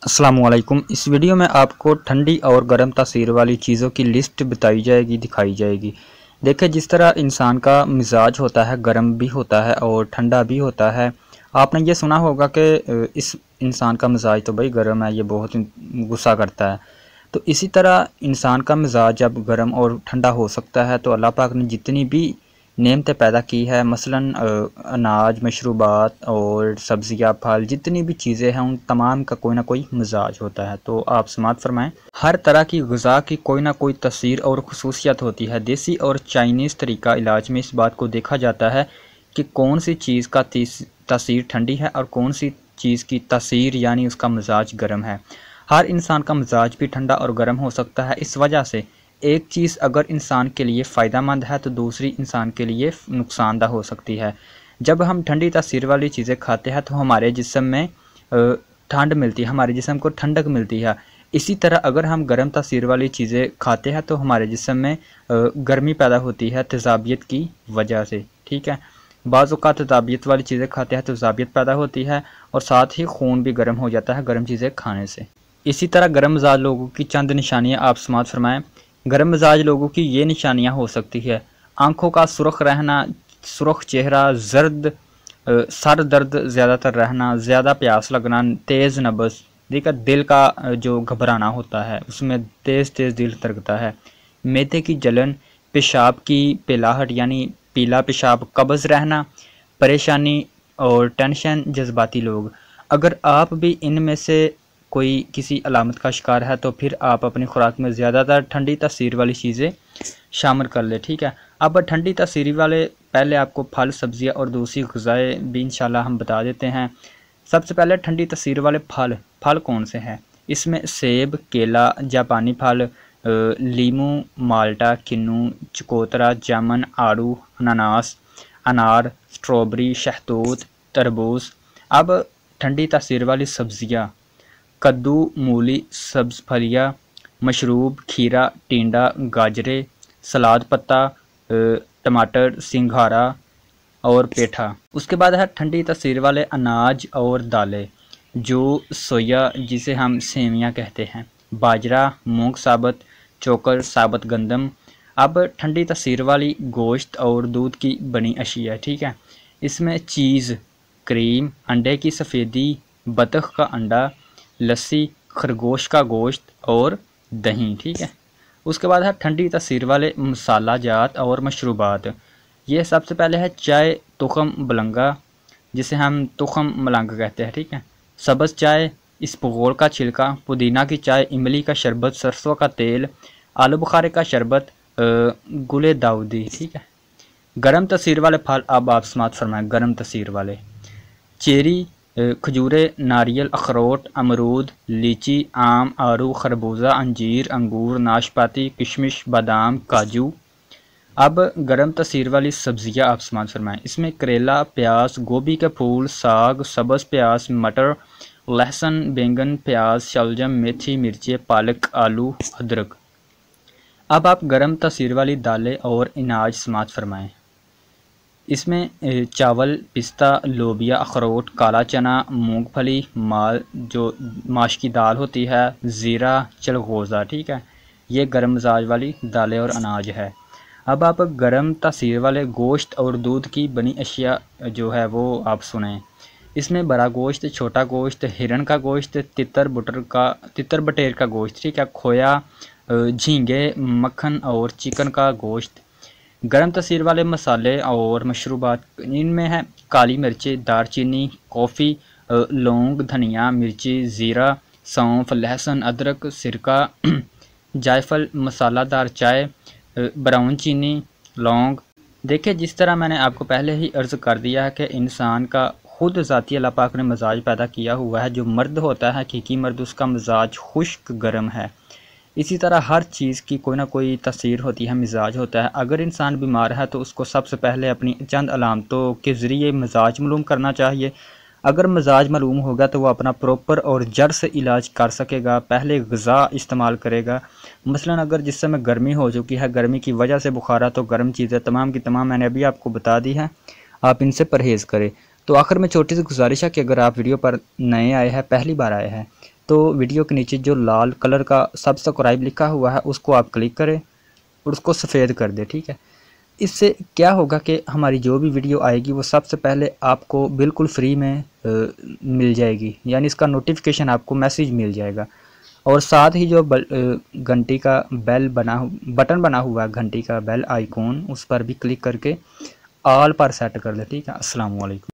अस्सलामुअलैकुम। इस वीडियो में आपको ठंडी और गर्म तासीर वाली चीज़ों की लिस्ट बताई जाएगी, दिखाई जाएगी। देखिए, जिस तरह इंसान का मिजाज होता है, गर्म भी होता है और ठंडा भी होता है। आपने ये सुना होगा कि इस इंसान का मिजाज तो भाई गर्म है, ये बहुत गुस्सा करता है। तो इसी तरह इंसान का मिजाज जब गर्म और ठंडा हो सकता है, तो अल्लाह पाक ने जितनी भी नेमतें पैदा की है, मसलन अनाज, मशरूबात और सब्ज़ियाँ, फल, जितनी भी चीज़ें हैं, उन तमाम का कोई ना कोई मिजाज होता है। तो आप समात फरमाएँ। हर तरह की ग़िज़ा की कोई ना कोई तसीर और ख़ुसूसियत होती है। देसी और चाइनीज़ तरीका इलाज में इस बात को देखा जाता है कि कौन सी चीज़ का तसीर ठंडी है और कौन सी चीज़ की तसीर यानी उसका मिजाज गर्म है। हर इंसान का मिजाज भी ठंडा और गर्म हो सकता है। इस वजह से एक चीज़ अगर इंसान के लिए फ़ायदेमंद है तो दूसरी इंसान के लिए नुकसानदा हो सकती है। जब हम ठंडी तासीर वाली चीज़ें खाते हैं तो हमारे जिस्म में ठंड मिलती है, हमारे जिस्म को ठंडक मिलती है। इसी तरह अगर हम गर्म तासीर वाली चीज़ें खाते हैं तो हमारे जिस्म में गर्मी पैदा होती है तेज़ाबियत की वजह से। ठीक है, बाज़ औक़ात तेज़ाबियत वाली चीज़ें खाते हैं तो तेज़ाबियत पैदा होती है और साथ ही खून भी गर्म हो जाता है गर्म चीज़ें खाने से। इसी तरह गर्म मिजाज लोगों की चंद निशानियाँ आप समात फरमाएँ। गर्म मिजाज लोगों की ये निशानियाँ हो सकती है: आँखों का सुर्ख रहना, सुर्ख चेहरा, सर दर्द ज़्यादातर रहना, ज़्यादा प्यास लगना, तेज़ नब्ज़, देखा दिल का जो घबराना होता है उसमें तेज़ तेज़ दिल धड़कता है, मैदे की जलन, पेशाब की पिलाहट यानी पीला पेशाब, कब्ज़ रहना, परेशानी और टेंशन। जज्बाती लोग, अगर आप भी इनमें से कोई किसी अलामत का शिकार है तो फिर आप अपनी खुराक में ज़्यादातर ठंडी तासीर वाली चीज़ें शामिल कर ले। ठीक है, अब ठंडी तासीर वाले पहले आपको फल, सब्ज़ियाँ और दूसरी ग़िज़ाएँ भी इंशाल्लाह हम बता देते हैं। सबसे पहले ठंडी तासीर वाले फल कौन से हैं? इसमें सेब, केला, जापानी फल, लीमू, माल्टा, किन्नू, चकोतरा, जामुन, आड़ू, अनानास, अनार, स्ट्रॉबेरी, शहतूत, तरबूज। अब ठंडी तासीर वाली सब्ज़ियाँ: कद्दू, मूली, सब्ज़ फलियाँ, मशरूब, खीरा, टिंडा, गाजरे, सलाद पत्ता, टमाटर, सिंघाड़ा और पेठा। उसके बाद है ठंडी तासीर वाले अनाज और दालें, जो सोया जिसे हम सेमियाँ कहते हैं, बाजरा, मूंग साबुत, चोकर, साबुत गंदम। अब ठंडी तासीर वाली गोश्त और दूध की बनी अशिया। ठीक है, इसमें चीज़, क्रीम, अंडे की सफ़ेदी, बतख का अंडा, लस्सी, खरगोश का गोश्त और दही। ठीक है, उसके बाद है ठंडी तासीर वाले मसाला जात और मशरूबात। ये सबसे पहले है चाय, तुखम बलंगा जिसे हम तुखम मलंग कहते हैं। ठीक है, सब्ज़ चाय, इसबगोल का छिलका, पुदीना की चाय, इमली का शरबत, सरसों का तेल, आलू बुखारे का शरबत, गुले दाऊदी। ठीक है, गर्म तासीर वाले फल अब आप समात फरमाएँ। गर्म तासीर वाले चेरी, खजूरें, नारियल, अखरोट, अमरूद, लीची, आम, आड़ू, खरबूजा, अंजीर, अंगूर, नाशपाती, किशमिश, बादाम, काजू। अब गर्म तासीर वाली सब्ज़ियाँ आप समात फरमाएँ। इसमें करेला, प्याज, गोभी के फूल, साग, सब्ज़ प्याज, मटर, लहसुन, बैंगन, प्याज, शलजम, मेथी, मिर्ची, पालक, आलू, अदरक। अब आप गर्म तासीर वाली दालें और अनाज समात फरमाएँ। इसमें चावल, पिस्ता, लोबिया, अखरोट, काला चना, मूंगफली, जो माश की दाल होती है, ज़ीरा, चलगोज़ा। ठीक है, ये गर्म मिजाज वाली दालें और अनाज है। अब आप गर्म तासीर वाले गोश्त और दूध की बनी अशिया जो है वो आप सुनें। इसमें बड़ा गोश्त, छोटा गोश्त, हिरन का गोश्त, तितर बटेर का गोश्त। ठीक है, खोया, झींगे, मक्खन और चिकन का गोश्त। गर्म तासीर वाले मसाले और मशरूबात, इनमें है काली मिर्चें, दारचीनी, कॉफ़ी, लौंग, धनिया, मिर्ची, ज़ीरा, सौंफ, लहसुन, अदरक, सिरका, जायफल, मसालादार चाय, ब्राउन चीनी, लौंग। देखिए, जिस तरह मैंने आपको पहले ही अर्ज़ कर दिया है कि इंसान का खुद ज़ाती अल्लाह पाक ने मिजाज पैदा किया हुआ है। जो मर्द होता है, हकीकी मर्द, उसका मिजाज खुश्क गर्म है। इसी तरह हर चीज़ की कोई ना कोई तसीर होती है, मिजाज होता है। अगर इंसान बीमार है तो उसको सबसे पहले अपनी चंद अलामतों के ज़रिए मिजाज मालूम करना चाहिए। अगर मिजाज मालूम होगा तो वो अपना प्रॉपर और जड़ से इलाज कर सकेगा। पहले ग़िज़ा इस्तेमाल करेगा। मसलन अगर जिस समय गर्मी हो चुकी है, गर्मी की वजह से बुखार है, तो गर्म चीज़ें तमाम की तमाम मैंने अभी आपको बता दी हैं, आप इनसे परहेज़ करें। तो आखिर में छोटी सी गुजारिश है कि अगर आप वीडियो पर नए आए हैं, पहली बार आए हैं, तो वीडियो के नीचे जो लाल कलर का सब्सक्राइब लिखा हुआ है उसको आप क्लिक करें और उसको सफ़ेद कर दें, ठीक है। इससे क्या होगा कि हमारी जो भी वीडियो आएगी वो सबसे पहले आपको बिल्कुल फ्री में मिल जाएगी, यानी इसका नोटिफिकेशन आपको मैसेज मिल जाएगा। और साथ ही जो घंटी का बटन बना हुआ है, घंटी का बेल आइकॉन, उस पर भी क्लिक करके ऑल पर सेट कर दें, ठीक है। अस्सलाम वालेकुम।